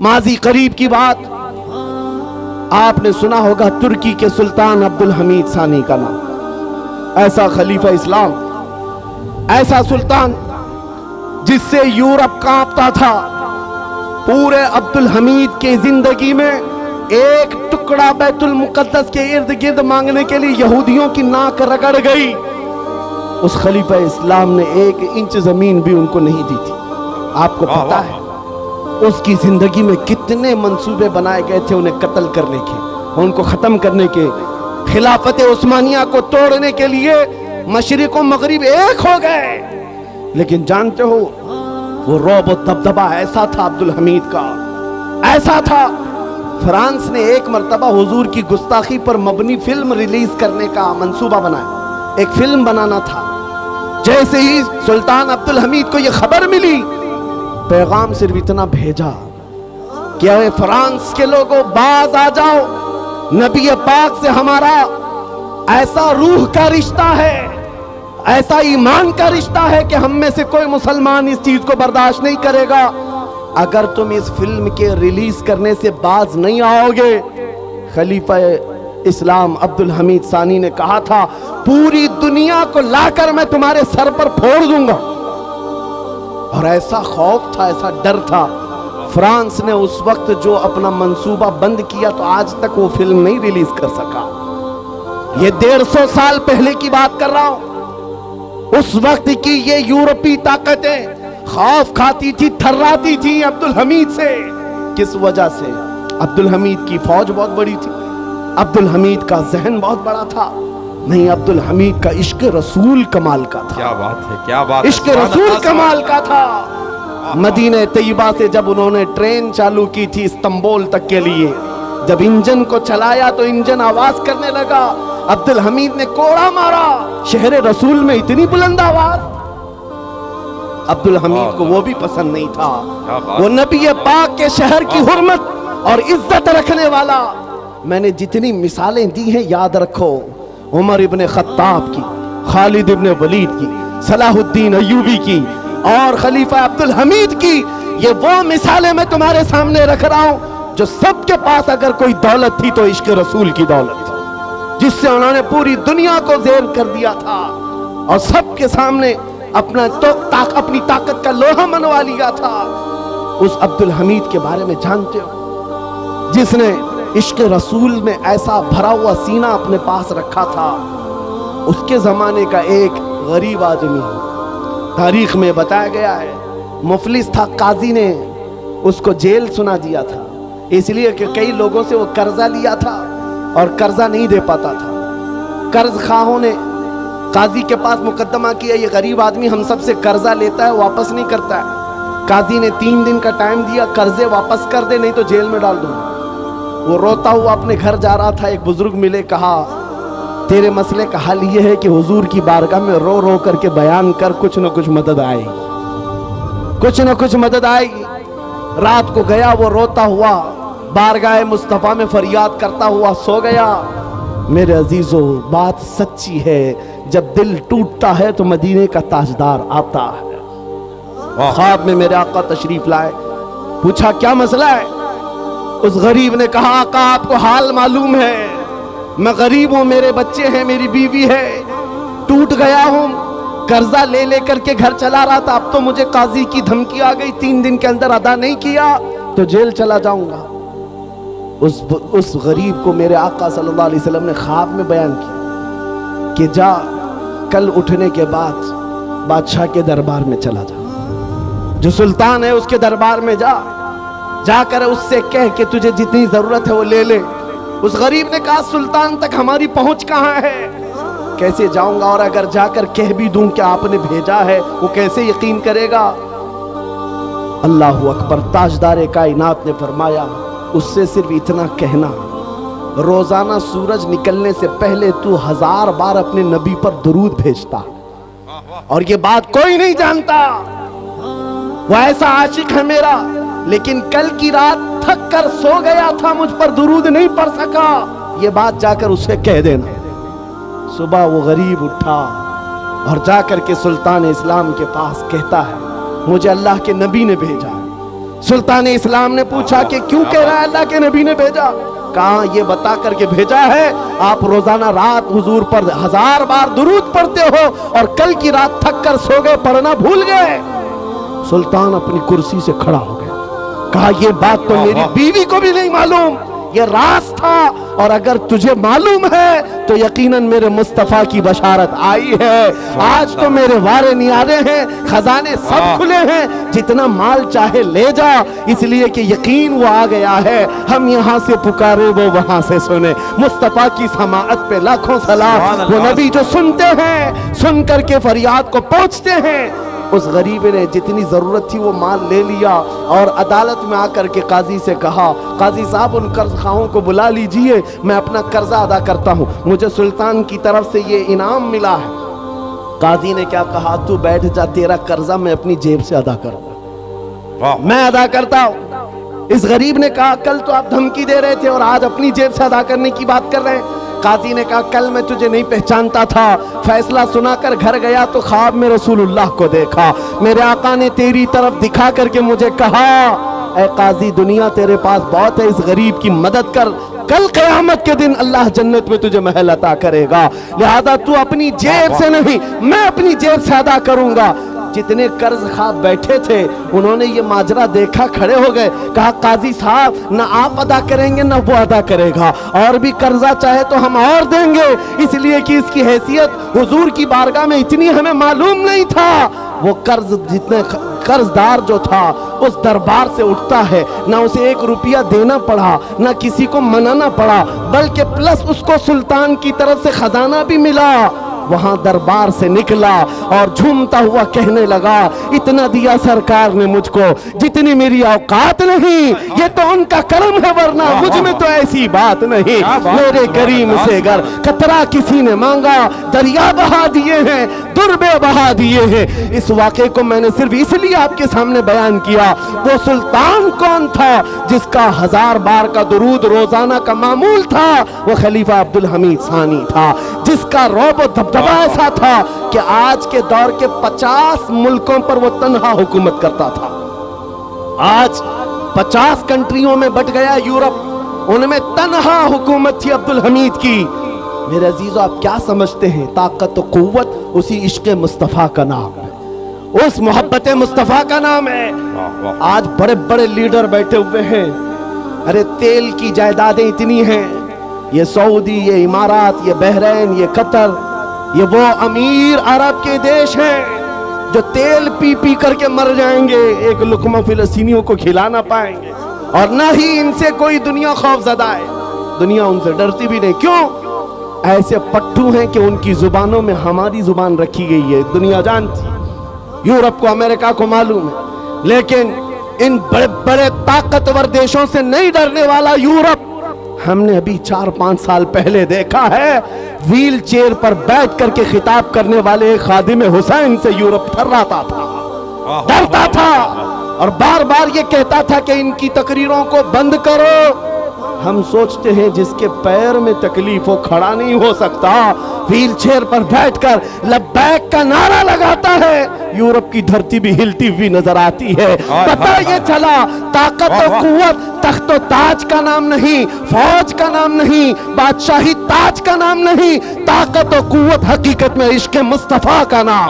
माजी करीब की बात, आपने सुना होगा तुर्की के सुल्तान अब्दुल हमीद सानी का नाम। ऐसा खलीफा इस्लाम, ऐसा सुल्तान जिससे यूरोप कांपता था। पूरे अब्दुल हमीद की जिंदगी में एक टुकड़ा बैतुल मुकद्दस के इर्द गिर्द मांगने के लिए यहूदियों की नाक रगड़ गई। उस खलीफा इस्लाम ने 1 इंच जमीन भी उनको नहीं दी थी। आपको पता है उसकी जिंदगी में कितने मंसूबे बनाए गए थे उन्हें कत्ल करने के, उनको खत्म करने के। खिलाफत उस्मानिया को तोड़ने के लिए मशरिक और मगरिब एक हो गए। लेकिन जानते हो वो रौब और दबदबा ऐसा था अब्दुल हमीद का, ऐसा था। फ्रांस ने एक मर्तबा हुजूर की गुस्ताखी पर मबनी फिल्म रिलीज करने का मंसूबा बनाया, एक फिल्म बनाना था। जैसे ही सुल्तान अब्दुल हमीद को यह खबर मिली, पैगाम सिर्फ इतना भेजा कि अरे फ्रांस के लोगों बाज आ जाओ, नबी पाक से हमारा ऐसा रूह का रिश्ता है, ऐसा ईमान का रिश्ता है कि हम में से कोई मुसलमान इस चीज को बर्दाश्त नहीं करेगा। अगर तुम इस फिल्म के रिलीज करने से बाज नहीं आओगे, खलीफा इस्लाम अब्दुल हमीद सानी ने कहा था पूरी दुनिया को लाकर मैं तुम्हारे सर पर फोड़ दूंगा। और ऐसा खौफ था, ऐसा डर था। फ्रांस ने उस वक्त जो अपना मंसूबा बंद किया तो आज तक वो फिल्म नहीं रिलीज कर सका। ये 150 साल पहले की बात कर रहा हूं। उस वक्त की ये यूरोपीय ताकतें खौफ खाती थी, थर्राती थी अब्दुल हमीद से। किस वजह से? अब्दुल हमीद की फौज बहुत बड़ी थी, अब्दुल हमीद का जहन बहुत बड़ा था। नहीं, अब्दुल हमीद का इश्क रसूल कमाल का था। क्या बात है, क्या बात। इश्क रसूल कमाल का था। मदीने तैयबा से जब उन्होंने ट्रेन चालू की थी इस्तांबुल तक के लिए, जब इंजन को चलाया तो इंजन आवाज करने लगा। अब्दुल हमीद ने कोड़ा मारा, शहर रसूल में इतनी बुलंद आवाज। अब्दुल हमीद को वो भी पसंद नहीं था। वो नबी पाक के शहर की हुर्मत और इज्जत रखने वाला। मैंने जितनी मिसालें दी हैं याद रखो, उमर इब्ने खत्ताब की, खालिद इब्ने वलीद की, सलाहुद्दीन अय्यूबी की और खलीफा अब्दुल हमीद की, ये वो मिसालें मैं तुम्हारे सामने रख रहा हूं जो सबके पास अगर कोई दौलत थी तो इश्क रसूल की दौलत थी, जिससे उन्होंने पूरी दुनिया को ज़ेर कर दिया था और सबके सामने अपनी ताकत का लोहा मनवा लिया था। उस अब्दुल हमीद के बारे में जानते हो, जिसने इश्क रसूल में ऐसा भरा हुआ सीना अपने पास रखा था। उसके जमाने का एक गरीब आदमी, तारीख में बताया गया है, मुफलिस था, काजी ने उसको जेल सुना दिया था, इसलिए कि कई लोगों से वो कर्जा लिया था और कर्जा नहीं दे पाता था। कर्ज खाहों ने काजी के पास मुकदमा किया, ये गरीब आदमी हम सबसे कर्जा लेता है, वापस नहीं करता है। काजी ने 3 दिन का टाइम दिया, कर्जे वापस कर दे नहीं तो जेल में डाल दूंगा। वो रोता हुआ अपने घर जा रहा था, एक बुजुर्ग मिले, कहा तेरे मसले का हल ये है कि हुजूर की बारगाह में रो रो करके बयान कर, कुछ न कुछ मदद आएगी, कुछ न कुछ मदद आएगी। रात को गया वो रोता हुआ, बारगाह मुस्तफा में फरियाद करता हुआ सो गया। मेरे अजीजों, बात सच्ची है, जब दिल टूटता है तो मदीने का ताजदार आता है। ख्वाब में मेरे आका तशरीफ लाए, पूछा क्या मसला है। उस गरीब ने कहा आका आपको हाल मालूम है, मैं गरीब हूं, मेरे बच्चे हैं, मेरी बीवी है, टूट गया हूं, कर्जा ले लेकर के घर चला रहा था, अब तो मुझे काजी की धमकी आ गई, 3 दिन के अंदर अदा नहीं किया तो जेल चला जाऊंगा। उस गरीब को मेरे आका सल्लल्लाहु अलैहि वसल्लम ने ख्वाब में बयान किया कि जा कल उठने के बाद बादशाह के दरबार में चला जा, जो सुल्तान है उसके दरबार में जाकर उससे कह कि तुझे जितनी जरूरत है वो ले ले। उस गरीब ने कहा सुल्तान तक हमारी पहुंच कहां है, कैसे जाऊंगा, और अगर जाकर कह भी दूं कि आपने भेजा है वो कैसे यकीन करेगा। अल्लाहु अकबर। ताजदार कायनात ने फरमाया उससे सिर्फ इतना कहना, रोजाना सूरज निकलने से पहले तू 1000 बार अपने नबी पर दुरूद भेजता, और ये बात कोई नहीं जानता, वो ऐसा आशिक है मेरा, लेकिन कल की रात थक कर सो गया था, मुझ पर दुरूद नहीं पढ़ सका, ये बात जाकर उसे कह देना। सुबह वो गरीब उठा और जाकर के सुल्तान इस्लाम के पास कहता है मुझे अल्लाह के नबी ने भेजा। सुल्तान इस्लाम ने पूछा कि क्यों कह रहा है अल्लाह के नबी ने भेजा? कहा ये बता करके भेजा है, आप रोजाना रात हुजूर पर 1000 बार दुरूद पढ़ते हो और कल की रात थक कर सो गए, पढ़ना भूल गए। सुल्तान अपनी कुर्सी से खड़ा हो गया, कहा ये बात तो मेरी बीवी को भी नहीं मालूम, ये राज था, और अगर तुझे मालूम है तो यकीनन मेरे मुस्तफा की बशारत आई है। आज तो मेरे वारे नियारे हैं, खजाने सब खुले हैं, जितना माल चाहे ले जा, इसलिए कि यकीन वो आ गया है। हम यहाँ से पुकारे वो वहां से सुने। मुस्तफा की समाअत पे लाखों सलाम। वो नबी जो सुनते हैं, सुन करके फरियाद को पहुंचते हैं। उस गरीब ने जितनी जरूरत थी वो माल ले लिया और अदालत में आकर के काजी से कहा, काजी साहब उन कर्जखाओं को बुला लीजिए, मैं अपना कर्जा अदा करता हूँ, मुझे सुल्तान की तरफ से ये इनाम मिला है। काजी ने क्या कहा, तू बैठ जा, तेरा कर्जा मैं अपनी जेब से अदा करूंगा, मैं अदा करता हूँ। इस गरीब ने कहा, कल तो आप धमकी दे रहे थे और आज अपनी जेब से अदा करने की बात कर रहे हैं। काजी ने कहा, कल मैं तुझे नहीं पहचानता था, फैसला सुनाकर घर गया तो ख्वाब में रसूलुल्लाह को देखा, मेरे आका ने तेरी तरफ दिखा करके मुझे कहा, ऐ काजी दुनिया तेरे पास बहुत है, इस गरीब की मदद कर, कल क़यामत के दिन अल्लाह जन्नत में तुझे महल अता करेगा, लिहाजा तू अपनी जेब से नहीं, मैं अपनी जेब से अदा करूंगा। जितने कर्ज खा बैठे थे उन्होंने ये माजरा देखा, खड़े हो गए, कहा काजी साहब ना आप अदा करेंगे ना वो अदा करेगा, और भी कर्जा चाहे तो हम और देंगे, इसलिए कि इसकी हैसियत हुजूर की बारगाह में इतनी हमें मालूम नहीं था। वो कर्ज जितने कर्जदार जो था उस दरबार से उठता है, ना उसे 1 रुपया देना पड़ा, ना किसी को मनाना पड़ा, बल्कि प्लस उसको सुल्तान की तरफ से खजाना भी मिला। वहां दरबार से निकला और झूमता हुआ कहने लगा, इतना दिया सरकार ने मुझको जितनी मेरी औकात नहीं, ये तो उनका करम है, वरना मुझ में तो ऐसी बात नहीं। मेरे करीम से अगर कतरा किसी ने मांगा, दरिया बहा दिए हैं, दुर्बे बहा दिए हैं। इस वाक़े को मैंने सिर्फ इसलिए आपके सामने बयान किया। वो सुल्तान कौन था जिसका 1000 बार का दुरूद रोजाना का मामूल था? वो खलीफा अब्दुल हमीद सानी था, जिसका रौब दबदबा ऐसा था कि आज के दौर के 50 मुल्कों पर वो तन्हा हुकूमत करता था। आज 50 कंट्रियों में बट गया यूरोप, उनमें तन्हा हुकूमत थी अब्दुल हमीद की। मेरे अजीजों, आप क्या समझते हैं? ताकत और कुव्वत उसी इश्क मुस्तफ़ा का नाम है, उस मोहब्बत मुस्तफ़ा का नाम है। आज बड़े बड़े लीडर बैठे हुए हैं, अरे तेल की जायदादें इतनी हैं, ये सऊदी, ये इमारात, ये बहरीन, ये कतर, ये वो अमीर अरब के देश हैं जो तेल पी पी करके मर जाएंगे, एक लुकमा फिलिस्तीनियों को खिला ना पाएंगे, और ना ही इनसे कोई दुनिया खौफजदा है, दुनिया उनसे डरती भी नहीं। क्यों? ऐसे पट्टू हैं कि उनकी जुबानों में हमारी जुबान रखी गई है, दुनिया जानती, यूरोप को, अमेरिका को मालूम है, लेकिन इन बड़े बड़े ताकतवर देशों से नहीं डरने वाला यूरोप हमने अभी 4-5 साल पहले देखा है। व्हील चेयर पर बैठ करके खिताब करने वाले एक खादिम हुसैन से यूरोप थर्राता था, डरता था, और बार बार ये कहता था कि इनकी तकरीरों को बंद करो। हम सोचते हैं जिसके पैर में तकलीफ हो, खड़ा नहीं हो सकता, व्हील चेयर पर बैठकर लब्बैक का नारा लगाता है, यूरोप की धरती भी हिलती हुई नजर आती है। पता ये चला, ताकत और कुव्वत तख्त और ताज का नाम नहीं, फौज का नाम नहीं, बादशाही ताज का नाम नहीं, ताकत और कुव्वत हकीकत में इश्क मुस्तफा का नाम।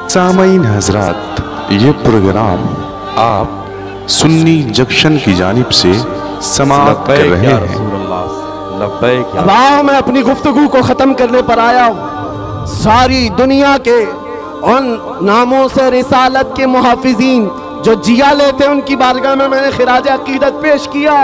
सामईन हजरात, ये प्रोग्राम आप सुन्नी जंक्शन की जानिब से समाप्त कर रहे हैं। अब आओ, मैं अपनी गुफ्तगू को खत्म करने पर आया हूँ। सारी दुनिया के उन नामों से रिसालत के मुहाफिजीन जो जिया लेते हैं, उनकी बारगाह में मैंने खिराज अकीदत पेश किया,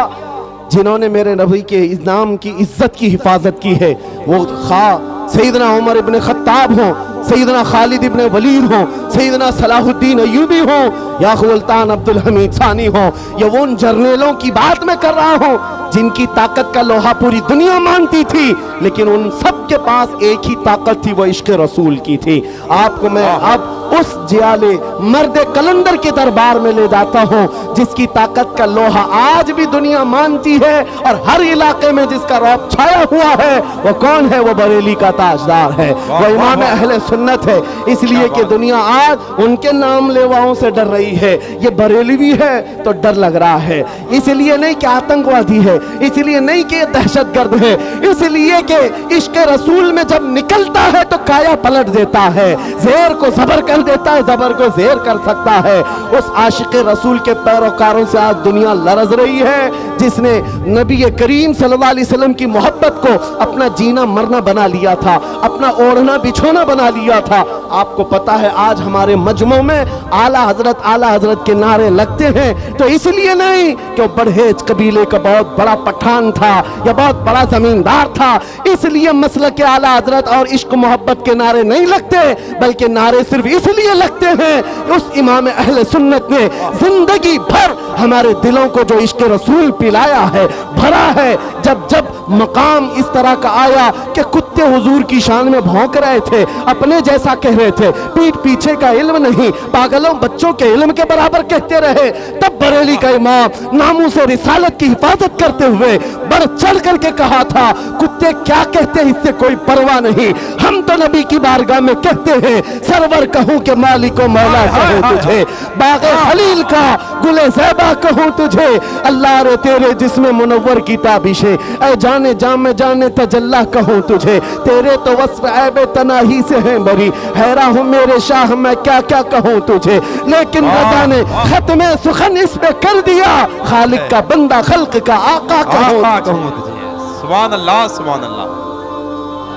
जिन्होंने मेरे नबी के इस नाम की इज्जत की हिफाजत की है। वो खा सैयदना उमर इब्न खत्ताब हो, सैयदना खालिद इब्न वलीद हो, सैयदना सलाहुद्दीन अय्यूबी हो, या सुल्तान अब्दुल हमीद सानी हो, या वो उन जर्नलों की बात मैं कर रहा हूँ जिनकी ताकत का लोहा पूरी दुनिया मानती थी, लेकिन उन सब के पास एक ही ताकत थी, वो इश्क रसूल की थी। आपको मैं अब उस जियाले मर्द कलंदर के दरबार में ले जाता हूँ जिसकी ताकत का लोहा आज भी दुनिया मानती है और हर इलाके में जिसका रौब छाया हुआ है। वो कौन है? वो बरेली का ताजदार है, वो इमाम अहले सुन्नत है। इसलिए कि दुनिया आज उनके नाम लेवाओं से डर रही है। ये बरेलवी है तो डर लग रहा है, इसलिए नहीं कि आतंकवादी है, इसलिए नहीं कि दहशतगर्द है, इसलिए कि इश्क रसूल में जब निकलता है तो काया पलट देता है, ज़ेर को ज़बर कर देता है, ज़बर को ज़ेर कर सकता है। उस आशिक रसूल के पैरोकारों से आज दुनिया लरज़ रही है, जिसने नबी करीम सल्लल्लाहु अलैहि वसल्लम की मोहब्बत को अपना जीना मरना बना लिया था, अपना ओढ़ना बिछोना बना लिया था। आपको पता है आज हमारे मजमों में आला हजरत के नारे लगते हैं तो इसलिए नहीं कि वो बड़हेज कबीले का बहुत बड़ा पठान था या बहुत बड़ा जमींदार था, इसलिए मसलक के आला हजरत और इश्क मोहब्बत के नारे नहीं लगते, बल्कि नारे सिर्फ इसलिए लगते हैं उस इमाम अहले सुन्नत ने जिंदगी भर हमारे दिलों को जो इश्क रसूल पिलाया है, भरा है। जब जब मकाम इस तरह का आया कि कुत्ते हुजूर की शान में भौंक रहे थे, अपने जैसा कह रहे थे, पीठ पीछे का इल्म नहीं, पागलों बच्चों के इल्म के बराबर कहते रहे, तब बरेली का इमाम नामों से रिसालत की हिफाजत करते हुए बढ़ चढ़ करके कहा था, कुत्ते क्या कहते हैं इससे कोई परवाह नहीं, हम तो नबी की बारगाह में कहते हैं सरवर कहूं कि मालिको मौला कहूं तुझे, बाग़े खलील का गुले ज़ैबा कहूं तुझे, अल्लाह रे तेरे जिस्म मुनव्वर की ताबिशे, ऐ जाने जाम जाने तजल्ला कहूं तुझे, तेरे तो वस्फ़ ऐबे तनाही से हैं बरी, हैरा हूं मेरे शाह मैं क्या क्या कहूं तुझे, लेकिन रज़ा ने खत्मे सुखन इस पे कर दिया, खालिक का बंदा खल्क का आका कहूं तुझे। सुभान अल्लाह, सुभान अल्लाह,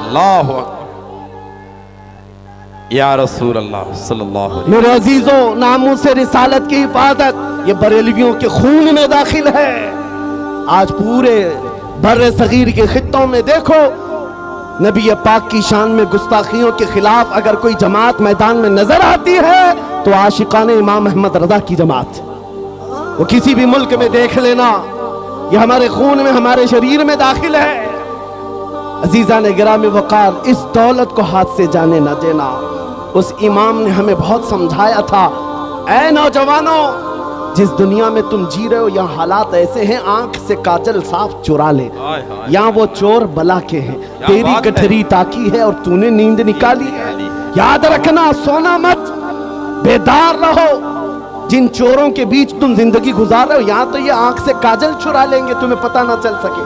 अल्लाहु अकबर, या रसूल अल्लाह सल्लल्लाहु अलैहि वसल्लम। मेरे अजीजों, नामों से रिसालत की हिफाजत ये बरेलवियों के खून में दाखिल है। आज पूरे बर्रे सगीर के खित्तों में देखो, नबी पाक की शान में गुस्ताखियों के खिलाफ अगर कोई जमात मैदान में नजर आती है तो आशिकाने इमाम अहमद रजा की जमात, वो किसी भी मुल्क में देख लेना, ये हमारे खून में हमारे शरीर में दाखिल है। अजीजा ने गिरामी वकार, इस दौलत को हाथ से जाने ना देना। उस इमाम ने हमें बहुत समझाया था, ऐ नौजवानों, जिस दुनिया में तुम जी रहे हो यहाँ हालात ऐसे हैं, आंख से काजल साफ चुरा ले, यहाँ वो चोर बला के हैं, तेरी गठरी ताकी है और तूने नींद निकाली है। याद रखना, सोना मत, बेदार रहो। जिन चोरों के बीच तुम जिंदगी गुजार रहे हो, यहाँ तो ये आंख से काजल चुरा लेंगे, तुम्हें पता ना चल सके।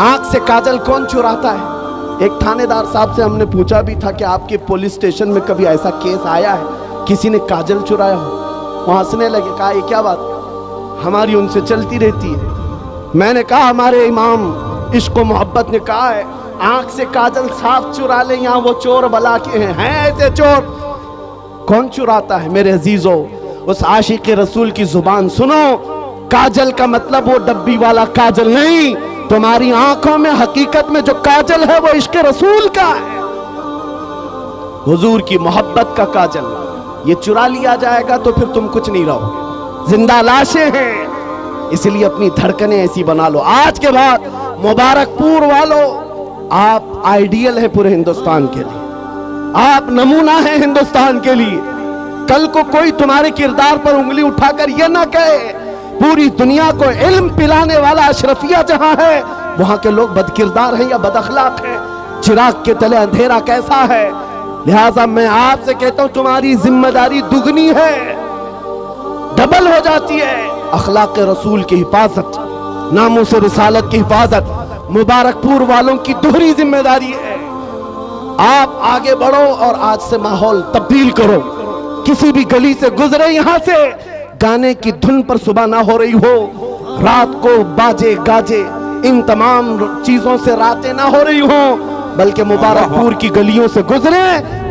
आंख से काजल कौन चुराता है? एक थानेदार साहब से हमने पूछा भी था कि आपके पुलिस स्टेशन में कभी ऐसा केस आया है किसी ने काजल चुराया हो? वो हंसने लगे, कहा ये क्या बात, हमारी उनसे चलती रहती है। मैंने कहा हमारे इमाम इश्क मोहब्बत ने कहा है, आंख से काजल साफ चुरा ले, यहाँ वो चोर बला के हैं ऐसे चोर। कौन चुराता है? मेरे अजीजों, उस आशिक रसूल की जुबान सुनो। काजल का मतलब वो डब्बी वाला काजल नहीं, तुम्हारी आंखों में हकीकत में जो काजल है वो इश्क रसूल का है, हुजूर की मोहब्बत का काजल। ये चुरा लिया जाएगा तो फिर तुम कुछ नहीं रहोगे, जिंदा लाशें हैं। इसलिए अपनी धड़कनें ऐसी बना लो। आज के बाद मुबारकपुर वालों, आप आइडियल है पूरे हिंदुस्तान के लिए, आप नमूना है हिंदुस्तान के लिए। कल को कोई तुम्हारे किरदार पर उंगली उठाकर यह ना कहे पूरी दुनिया को इल्म पिलाने वाला अशरफिया जहां है वहां के लोग बदकिरदार हैं या बदअखलाक हैं। चिराग के तले अंधेरा कैसा है? लिहाजा मैं आपसे कहता हूं तुम्हारी जिम्मेदारी दुगनी है, डबल हो जाती है। अखलाक रसूल की हिफाजत, नामों से रिसालत की हिफाजत मुबारकपुर वालों की दोहरी जिम्मेदारी है। आप आगे बढ़ो और आज से माहौल तब्दील करो। किसी भी गली से गुजरे, यहां से गाने की धुन पर सुबह ना हो रही हो, रात को बाजे गाजे इन तमाम चीजों से रातें ना हो रही हो, बल्कि मुबारकपुर की गलियों से गुजरे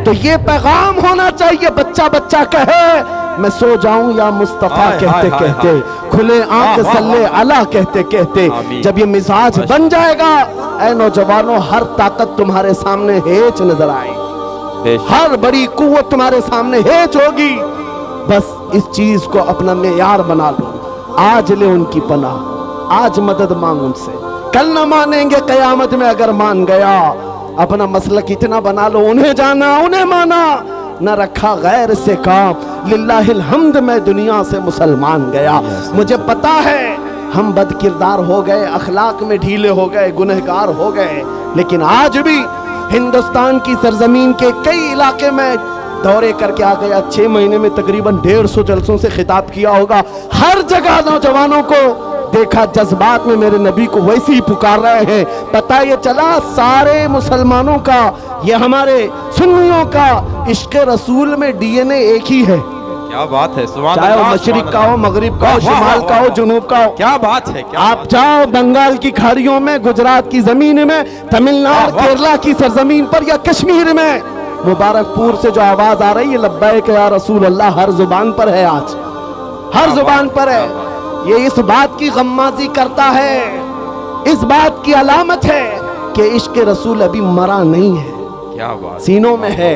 तो ये पैगाम होना चाहिए, बच्चा बच्चा कहे मैं सो जाऊं या मुस्तफा कहते कहते, खुले आंख सल्ले अला कहते कहते। जब ये मिजाज बन जाएगा, ऐ नौजवानों, हर ताकत तुम्हारे सामने हेच नजर आएगी, हर बड़ी कुव्वत तुम्हारे सामने हेच होगी। बस इस चीज को अपना मेयार बना लो। आज ले उनकी पनाह, आज मदद मांग उनसे, कल न मानेंगे कयामत में अगर मान गया। अपना मसलक इतना बना लो, उन्हें जाना उन्हें माना, न रखा गैर से काम। लिल्लाहिल हम्द मैं दुनिया से मुसलमान गया। मुझे पता है हम बदकिरदार हो गए, अखलाक में ढीले हो गए, गुनहगार हो गए, लेकिन आज भी हिंदुस्तान की सरजमीन के कई इलाके में दौरे करके आ गया। 6 महीने में तकरीबन 150 जलसों से खिताब किया होगा। हर जगह नौजवानों को देखा जज्बात में मेरे नबी को वैसे ही पुकार रहे हैं। पता ये चला सारे मुसलमानों का, ये हमारे सुन्नियों का इश्क रसूल में डीएनए एक ही है। क्या बात है, चाहे वो मशरिक का हो, मगरिब का हो, शिमाल का हो, जुनूब का हो। क्या बात है, क्या आप जाओ बंगाल की खाड़ियों में, गुजरात की जमीन में, तमिलनाडु केरला की सरजमीन पर या कश्मीर में, मुबारकपुर से जो आवाज आ रही है लब्बैक या रसूल अल्लाह, हर जुबान पर है, आज हर जुबान पर है। ये इस बात की गम्माजी करता है, इस बात की अलामत है कि इश्क रसूल अभी मरा नहीं है, क्या बात, सीनों में है।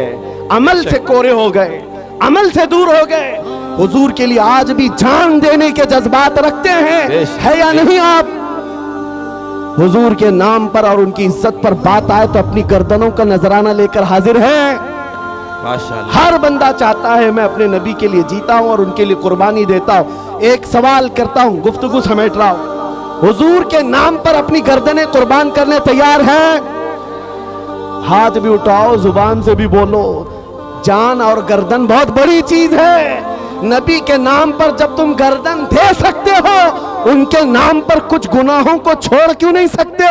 अमल से कोरे हो गए, अमल से दूर हो गए। हुजूर के लिए आज भी जान देने के जज्बात रखते हैं, है या नहीं आप? हुजूर के नाम पर और उनकी इज्जत पर बात आए तो अपनी गर्दनों का नजराना लेकर हाजिर हैं। माशाअल्लाह। हर बंदा चाहता है मैं अपने नबी के लिए जीता हूं और उनके लिए कुर्बानी देता हूं। एक सवाल करता हूं, गुफ्तगू समेट रहा हूं, हुजूर के नाम पर अपनी गर्दनें कुर्बान करने तैयार हैं? हाथ भी उठाओ, जुबान से भी बोलो। जान और गर्दन बहुत बड़ी चीज है। नबी के नाम पर जब तुम गर्दन दे सकते हो, उनके नाम पर कुछ गुनाहों को छोड़ क्यों नहीं सकते?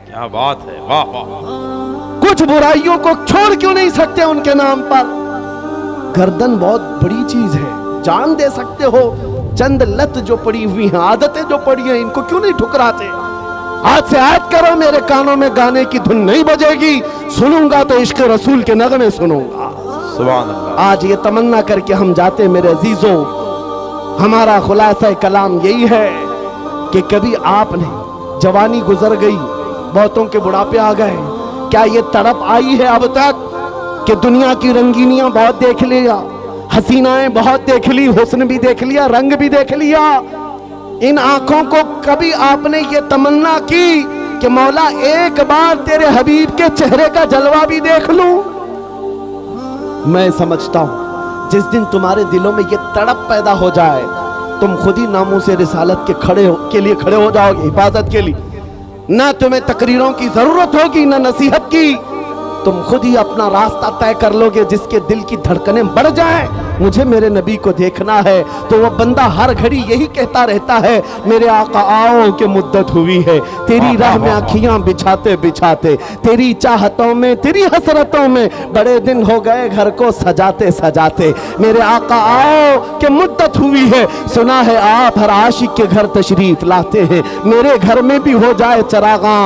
क्या बात है, वाह वाह। कुछ बुराइयों को छोड़ क्यों नहीं सकते उनके नाम पर? गर्दन बहुत बड़ी चीज है, जान दे सकते हो। चंद लत जो पड़ी हुई हैं, आदतें जो पड़ी हैं, इनको क्यों नहीं ठुकराते? आज से आयत करो, मेरे कानों में गाने की धुन नहीं बजेगी, सुनूंगा तो इश्क रसूल के नगमे सुनूंगा। सुभान अल्लाह। आज ये तमन्ना करके हम जाते मेरे अजीजों, हमारा खुलासा कलाम यही है कि कभी आपने, जवानी गुजर गई, बहुतों के बुढ़ापे आ गए, क्या ये तड़प आई है अब तक कि दुनिया की रंगीनियां बहुत देख लिया, हसीनाएं बहुत देख ली, हुस्न भी देख लिया, रंग भी देख लिया, इन आंखों को कभी आपने ये तमन्ना की कि मौला एक बार तेरे हबीब के चेहरे का जलवा भी देख लूं? मैं समझता हूं जिस दिन तुम्हारे दिलों में ये तड़प पैदा हो जाए, तुम खुद ही नामों से रिसालत के लिए खड़े हो जाओगे, हिफाजत के लिए। ना तुम्हें तकरीरों की जरूरत होगी, ना नसीहत की, तुम खुद ही अपना रास्ता तय कर लोगे। जिसके दिल की धड़कनें बढ़ जाएं, मुझे मेरे नबी को देखना है, तो वह बंदा हर घड़ी यही कहता रहता है, मेरे आका आओ कि मुद्दत हुई है तेरी राह में आँखियां बिछाते बिछाते, तेरी चाहतों में, तेरी हसरतों में बड़े दिन हो गए घर को सजाते सजाते। मेरे आका आओ कि मुद्दत हुई है, सुना है आप हर आशिक के घर तशरीफ लाते हैं, मेरे घर में भी हो जाए चरागा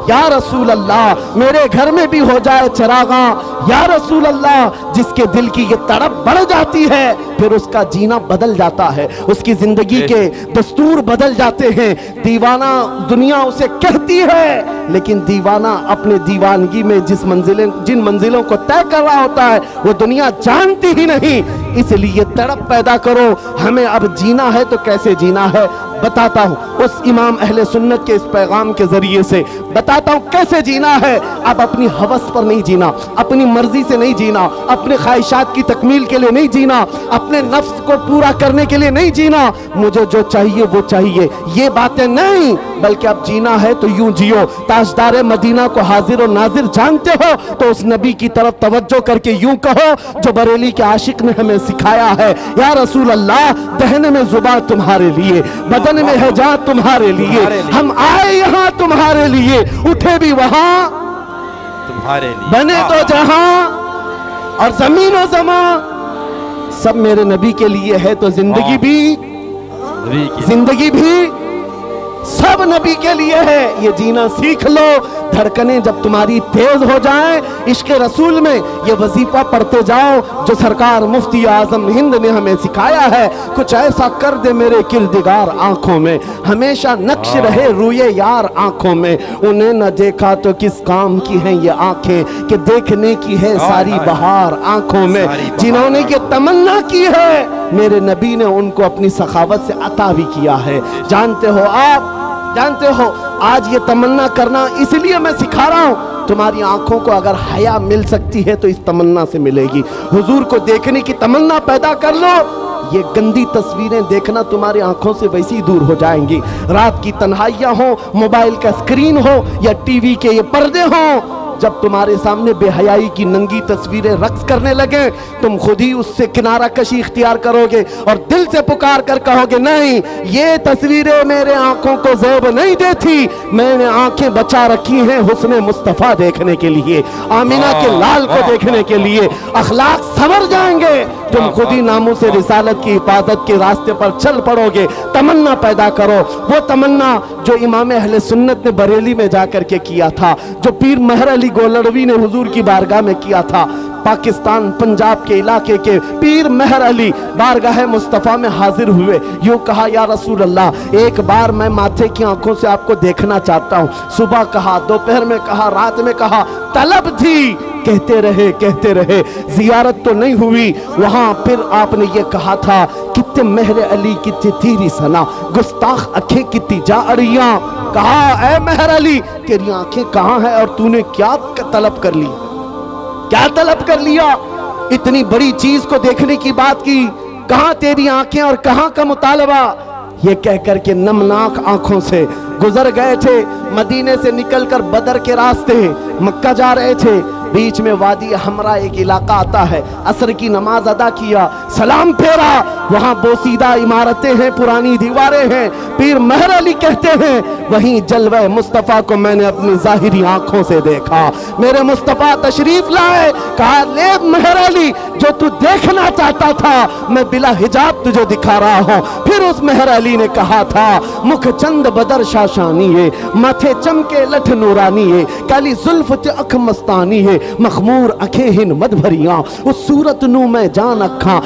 या रसूल अल्लाह, मेरे घर में भी हो जाए चरागा या रसूल अल्लाह। जिसके दिल की ये तड़प बढ़ जाती है, फिर उसका जीना बदल जाता है, उसकी जिंदगी के दस्तूर बदल जाते हैं। दीवाना दुनिया उसे कहती है, लेकिन दीवाना अपने दीवानगी में जिन मंजिलों को तय कर रहा होता है, वो दुनिया जानती ही नहीं। इसलिए तड़प पैदा करो, हमें अब जीना है तो कैसे जीना है बताता हूं, उस इमाम अहले सुन्नत के इस पैगाम के जरिए से बताता हूं कैसे जीना है। अब अपनी हवस पर नहीं जीना, अपनी मर्जी से नहीं जीना, अपने ख्वाहिशात की तकमील के लिए नहीं जीना, अपने नफ्स को पूरा करने के लिए नहीं जीना, मुझे जो चाहिए वो चाहिए, ये बातें नहीं, बल्कि अब जीना है तो यूं जियो। ताजदार मदीना को हाजिर और नाजिर जानते हो तो उस नबी की तरफ तवज्जो करके यूं कहो जो बरेली के आशिक ने हमें सिखाया है, या रसूल अल्लाह दहन में जुबान तुम्हारे लिए, बदन में है जान तुम्हारे लिए, हम आए यहाँ तुम्हारे लिए, उठे भी वहां तुम्हारे लिए, बने तो जहां और जमीन और जमा सब मेरे नबी के लिए है, तो जिंदगी भी सब नबी के लिए है। ये जीना सीख लो। धड़कनें जब तुम्हारी तेज हो जाएं, इश्क रसूल में ये वजीफा पढ़ते जाओ जो सरकार मुफ्ती आजम हिंद ने हमें सिखाया है। कुछ ऐसा कर दे मेरे किरदिगार आंखों में, हमेशा नक्श रहे रूए यार आंखों में, उन्हें न देखा तो किस काम की हैं ये आंखें कि देखने की है सारी बहार आंखों में। जिन्होंने ये तमन्ना की है, मेरे नबी ने उनको अपनी सखावत से अता भी किया है। जानते हो आप, जानते हो आज ये तमन्ना करना इसलिए मैं सिखा रहा हूँ, तुम्हारी आंखों को अगर हया मिल सकती है तो इस तमन्ना से मिलेगी। हुजूर को देखने की तमन्ना पैदा कर लो, ये गंदी तस्वीरें देखना तुम्हारी आंखों से वैसे ही दूर हो जाएंगी। रात की तन्हाइयां हो, मोबाइल का स्क्रीन हो या टीवी के ये पर्दे हो, जब तुम्हारे सामने बेहयाई की नंगी तस्वीरें रक्स करने लगे, तुम खुद ही उससे किनारा कशी इख्तियार करोगे और दिल से पुकार कर कहोगे, नहीं, ये तस्वीरें मेरे आंखों को ज़ेब नहीं देती, मैंने आंखें बचा रखी हैं हुस्ने मुस्तफ़ा देखने के लिए, आमिना के लाल को देखने के लिए। अखलाक संवर जाएंगे, तुम खुद ही नामों से रिसालत की हिफाजत के रास्ते पर चल पड़ोगे। तमन्ना पैदा करो, वो तमन्ना जो इमाम अहले सुन्नत ने बरेली में जाकर के किया था, जो पीर महर अली गोलड़वी ने हुजूर की बारगाह में किया था। पाकिस्तान पंजाब के इलाके के पीर महर अली बारगाह मुस्तफ़ा में हाजिर हुए, यूँ कहा, या रसूल अल्लाह, एक बार मैं माथे की आंखों से आपको देखना चाहता हूँ। सुबह कहा, दोपहर में कहा, रात में कहा, तलब थी, कहते रहे, जियारत तो नहीं हुई। वहां फिर आपने ये कहा था, कितने महर अली कितनी तेरी सना, गुस्ताख आंखें कितनी जा अड़ियां। कहा, ए महर अली, तेरी आंखें कहाँ है और तूने क्या तलब कर ली, क्या तलब कर लिया? इतनी बड़ी चीज को देखने की बात की, कहां तेरी आंखें और कहां का मुतालबा? ये कहकर के नमनाक आंखों से गुजर गए थे। मदीने से निकलकर बदर के रास्ते मक्का जा रहे थे, बीच में वादी हमरा एक इलाका आता है। असर की नमाज अदा किया, सलाम फेरा, वहां बोसीदा इमारतें हैं, पुरानी दीवारें हैं। पीर महर अली कहते हैं, वहीं जलवा मुस्तफ़ा को मैंने अपनी जाहिरी आंखों से देखा। मेरे मुस्तफ़ा तशरीफ लाए, कहा, ले महर अली, जो तू देखना चाहता था मैं बिला हिजाब तुझे दिखा रहा हूँ। फिर उस महर अली ने कहा था, मुख चंद बदर शाशानी है, माथे चमके लठ नूरानी है, काली जुल्फ ते अख मस्तानी है, मखमूर अखे हिन मद भरिया, उस सूरत नू मैं जान अखा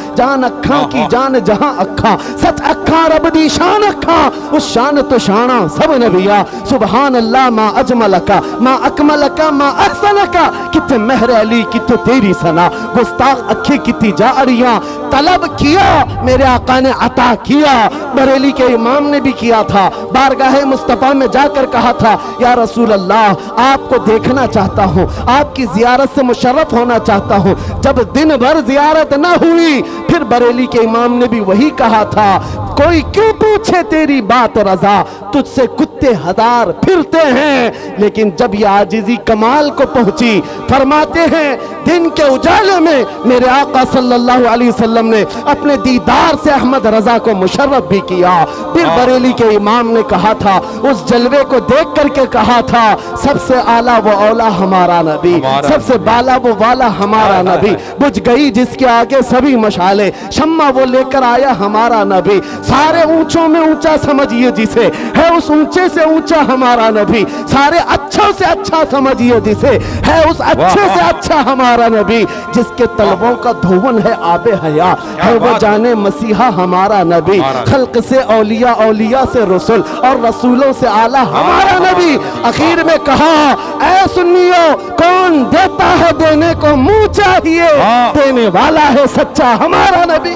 की जान जहां अखा, सच अखा रब दी शान अखा, उस शान तो शाना सब नबिया। सुबहान अल्लाह मा अजमलका मा अकमलका मा अहसनका, कितने महर अली कितने तेरी सना, गुस्ताख अखे कितनी जा अड़ियां। तलब किया, मेरे आका ने अता किया। बरेली के इमाम ने भी किया था, बारगाह मुस्तफ़ा में जाकर कहा था, या रसूल अल्लाह, आपको देखना चाहता हूँ, आपकी जियारत से मुशर्रफ होना चाहता हूँ। जब दिन भर जियारत न हुई, फिर बरेली के इमाम ने भी वही कहा था, कोई क्यों पूछे तेरी बात रजा, तुझसे कुत्ते हजार फिरते हैं। लेकिन जब ये आजिज़ी कमाल को पहुंची, फरमाते हैं, दिन के उजाले में मेरे आका सल्लल्लाहु अलैहि वसल्लम ने अपने दीदार से अहमद रजा को मुशर्रफ भी किया। फिर बरेली के इमाम ने कहा था, उस जलवे को देख करके कहा था, सबसे आला वो औला हमारा नबी, सबसे बाला वो वाला हमारा नबी, बुझ गई जिसके आगे सभी मशाले, शम्मा वो लेकर आया हमारा नबी। सारे ऊंचों में ऊंचा समझिए जिसे, है उस ऊंचे से ऊंचा हमारा नबी। सारे अच्छों से अच्छा समझिए जिसे, है उस अच्छे से अच्छा हमारा नबी। जिसके तलबों का धोवन है आबे हया, है वो जाने मसीहा हमारा नबी। खल्क से औलिया, औलिया से रसूल और रसूलों से आला हमारा नबी। आखिर में कहा, ऐ सुन्नियों, कौन देता है देने को मुंह चाहिए, देने वाला है सच्चा हमारा नबी।